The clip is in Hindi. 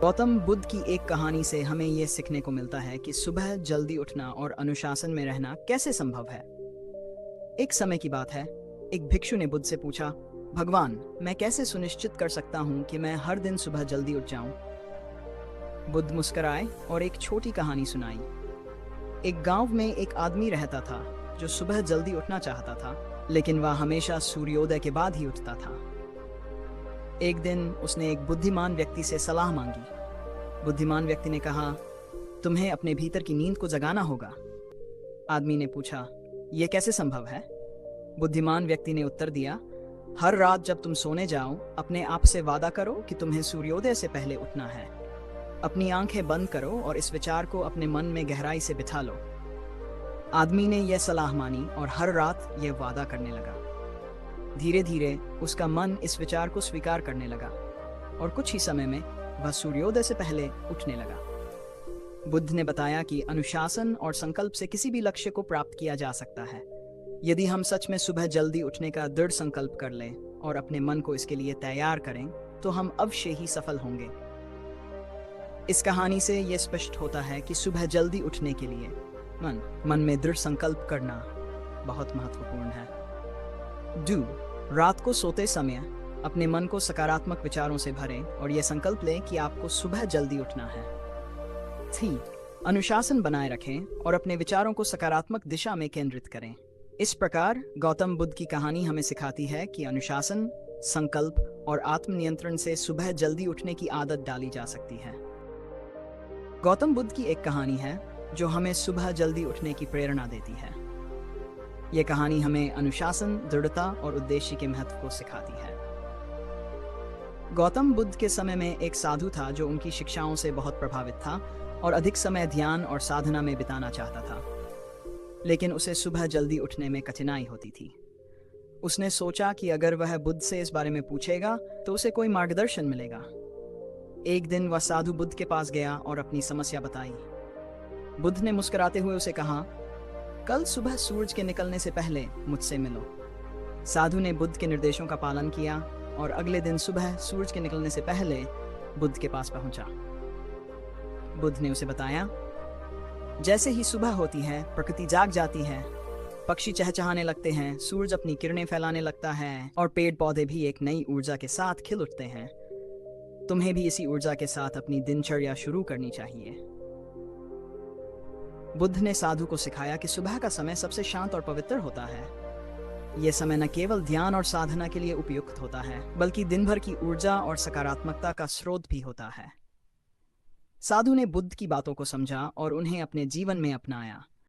गौतम बुद्ध की एक कहानी से हमें ये सीखने को मिलता है कि सुबह जल्दी उठना और अनुशासन में रहना कैसे संभव है। एक समय की बात है, एक भिक्षु ने बुद्ध से पूछा, भगवान, मैं कैसे सुनिश्चित कर सकता हूँ कि मैं हर दिन सुबह जल्दी उठ जाऊं? बुद्ध मुस्कुराए और एक छोटी कहानी सुनाई। एक गांव में एक आदमी रहता था जो सुबह जल्दी उठना चाहता था, लेकिन वह हमेशा सूर्योदय के बाद ही उठता था। एक दिन उसने एक बुद्धिमान व्यक्ति से सलाह मांगी। बुद्धिमान व्यक्ति ने कहा, तुम्हें अपने भीतर की नींद को जगाना होगा। आदमी ने पूछा, यह कैसे संभव है? बुद्धिमान व्यक्ति ने उत्तर दिया, हर रात जब तुम सोने जाओ, अपने आप से वादा करो कि तुम्हें सूर्योदय से पहले उठना है। अपनी आंखें बंद करो और इस विचार को अपने मन में गहराई से बिठा लो। आदमी ने यह सलाह मानी और हर रात यह वादा करने लगा। धीरे धीरे उसका मन इस विचार को स्वीकार करने लगा और कुछ ही समय में वह सूर्योदय से पहले उठने लगा। बुद्ध ने बताया कि अनुशासन और संकल्प से किसी भी लक्ष्य को प्राप्त किया जा सकता है। यदि हम सच में सुबह जल्दी उठने का दृढ़ संकल्प कर लें और अपने मन को इसके लिए तैयार करें, तो हम अवश्य ही सफल होंगे। इस कहानी से यह स्पष्ट होता है कि सुबह जल्दी उठने के लिए मन में दृढ़ संकल्प करना बहुत महत्वपूर्ण है। रात को सोते समय अपने मन को सकारात्मक विचारों से भरें और यह संकल्प लें कि आपको सुबह जल्दी उठना है। अनुशासन बनाए रखें और अपने विचारों को सकारात्मक दिशा में केंद्रित करें। इस प्रकार गौतम बुद्ध की कहानी हमें सिखाती है कि अनुशासन, संकल्प और आत्मनियंत्रण से सुबह जल्दी उठने की आदत डाली जा सकती है। गौतम बुद्ध की एक कहानी है जो हमें सुबह जल्दी उठने की प्रेरणा देती है। यह कहानी हमें अनुशासन, दृढ़ता और उद्देश्य के महत्व को सिखाती है। गौतम बुद्ध के समय में एक साधु था जो उनकी शिक्षाओं से बहुत प्रभावित था और अधिक समय ध्यान और साधना में बिताना चाहता था, लेकिन उसे सुबह जल्दी उठने में कठिनाई होती थी। उसने सोचा कि अगर वह बुद्ध से इस बारे में पूछेगा तो उसे कोई मार्गदर्शन मिलेगा। एक दिन वह साधु बुद्ध के पास गया और अपनी समस्या बताई। बुद्ध ने मुस्कुराते हुए उसे कहा, कल सुबह सूरज के निकलने से पहले मुझसे मिलो। साधु ने बुद्ध के निर्देशों का पालन किया और अगले दिन सुबह सूरज के निकलने से पहले बुद्ध के पास पहुंचा। बुद्ध ने उसे बताया, जैसे ही सुबह होती है, प्रकृति जाग जाती है, पक्षी चहचहाने लगते हैं, सूरज अपनी किरणें फैलाने लगता है और पेड़ पौधे भी एक नई ऊर्जा के साथ खिल उठते हैं। तुम्हें भी इसी ऊर्जा के साथ अपनी दिनचर्या शुरू करनी चाहिए। बुद्ध ने साधु को सिखाया कि सुबह का समय सबसे शांत और पवित्र होता है। यह समय न केवल ध्यान और साधना के लिए उपयुक्त होता है, बल्कि दिन भर की ऊर्जा और सकारात्मकता का स्रोत भी होता है। साधु ने बुद्ध की बातों को समझा और उन्हें अपने जीवन में अपनाया।